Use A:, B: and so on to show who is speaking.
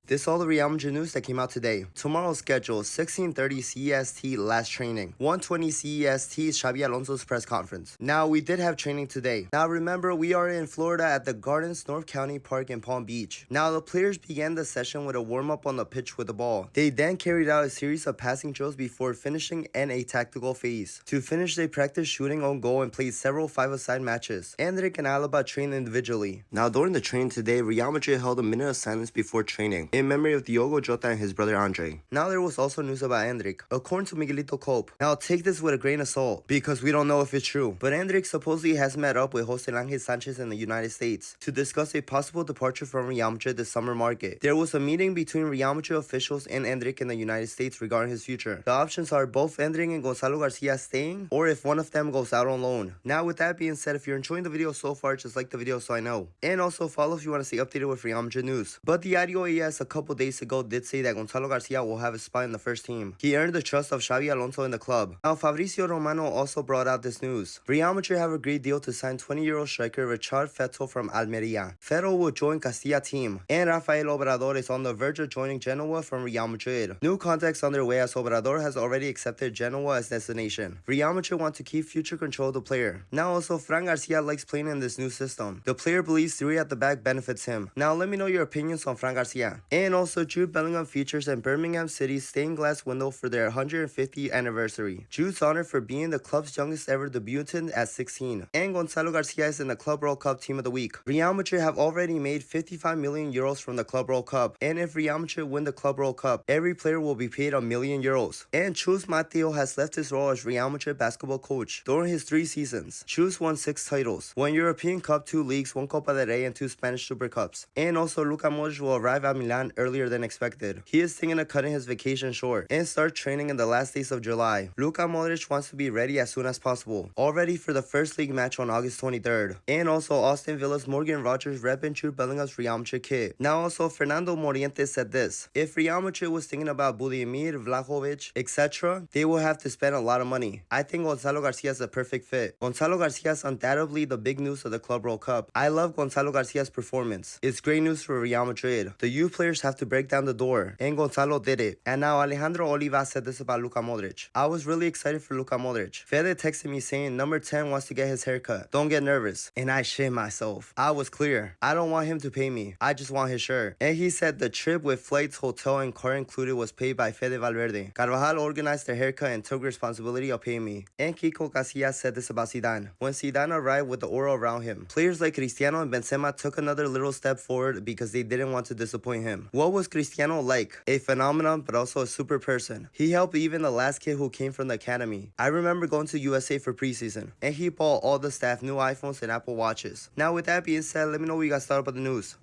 A: This is all the Real Madrid news that came out today. Tomorrow's schedule, 16:30 CEST last training. 1:20 CEST is Xabi Alonso's press conference. Now, we did have training today. Now, remember, we are in Florida at the Gardens North County Park in Palm Beach. Now, the players began the session with a warm-up on the pitch with the ball. They then carried out a series of passing drills before finishing in a tactical phase. To finish, they practiced shooting on goal and played several five-a-side matches. Endrick and Alaba trained individually. Now, during the training today, Real Madrid held a minute of silence before training, in memory of Diogo Jota and his brother Andre. Now there was also news about Endrick, according to Miguelito Cope. Now take this with a grain of salt, because we don't know if it's true, but Endrick supposedly has met up with Jose Ángel Sanchez in the United States to discuss a possible departure from Real Madrid this summer market. There was a meeting between Real Madrid officials and Endrick in the United States regarding his future. The options are both Endrick and Gonzalo Garcia staying, or if one of them goes out on loan. Now with that being said, if you're enjoying the video so far, just like the video so I know. And also follow if you want to stay updated with Real Madrid news. But the Diario AS a couple days ago did say that Gonzalo Garcia will have a spot in the first team. He earned the trust of Xabi Alonso in the club. Now Fabrizio Romano also brought out this news. Real Madrid have a great deal to sign 20-year-old striker Richard Feto from Almeria. Feto will join Castilla team, and Rafael Obrador is on the verge of joining Genoa from Real Madrid. New contacts underway as Obrador has already accepted Genoa as destination. Real Madrid want to keep future control of the player. Now also Fran Garcia likes playing in this new system. The player believes 3 at the back benefits him. Now let me know your opinions on Fran Garcia. And also Jude Bellingham features in Birmingham City's stained glass window for their 150th anniversary. Jude's honored for being the club's youngest ever debutant at 16. And Gonzalo Garcia is in the Club World Cup Team of the Week. Real Madrid have already made 55 million euros from the Club World Cup. And if Real Madrid win the Club World Cup, every player will be paid €1 million. And Chus Mateo has left his role as Real Madrid basketball coach. During his 3 seasons, Chus won 6 titles, 1 European Cup, 2 leagues, 1 Copa del Rey, and 2 Spanish Super Cups. And also Luka Modric will arrive at Milan earlier than expected. He is thinking of cutting his vacation short and start training in the last days of July. Luka Modric wants to be ready as soon as possible, all ready for the first league match on August 23rd. And also Austin Villa's Morgan Rogers repping Jude Bellingham's Real Madrid kit. Now also Fernando Morientes said this: if Real Madrid was thinking about Budimir, Vlahovic, etc., they will have to spend a lot of money. I think Gonzalo Garcia is a perfect fit. Gonzalo Garcia is undoubtedly the big news of the Club World Cup. I love Gonzalo Garcia's performance. It's great news for Real Madrid. The youth players have to break down the door, and Gonzalo did it. And now Alejandro Oliva said this about Luka Modric: I was really excited for Luka Modric. Fede texted me saying number 10 wants to get his haircut. Don't get nervous. And I shit myself. I was clear. I don't want him to pay me. I just want his shirt. And he said the trip with flights, hotel, and car included was paid by Fede Valverde. Carvajal organized the haircut and took responsibility of paying me. And Kiko Casillas said this about Zidane: when Zidane arrived with the aura around him, players like Cristiano and Benzema took another little step forward because they didn't want to disappoint him. What was Cristiano like? A phenomenon, but also a super person. He helped even the last kid who came from the academy. I remember going to USA for preseason, and he bought all the staff new iPhones and Apple Watches. Now with that being said, let me know what you guys thought about the news.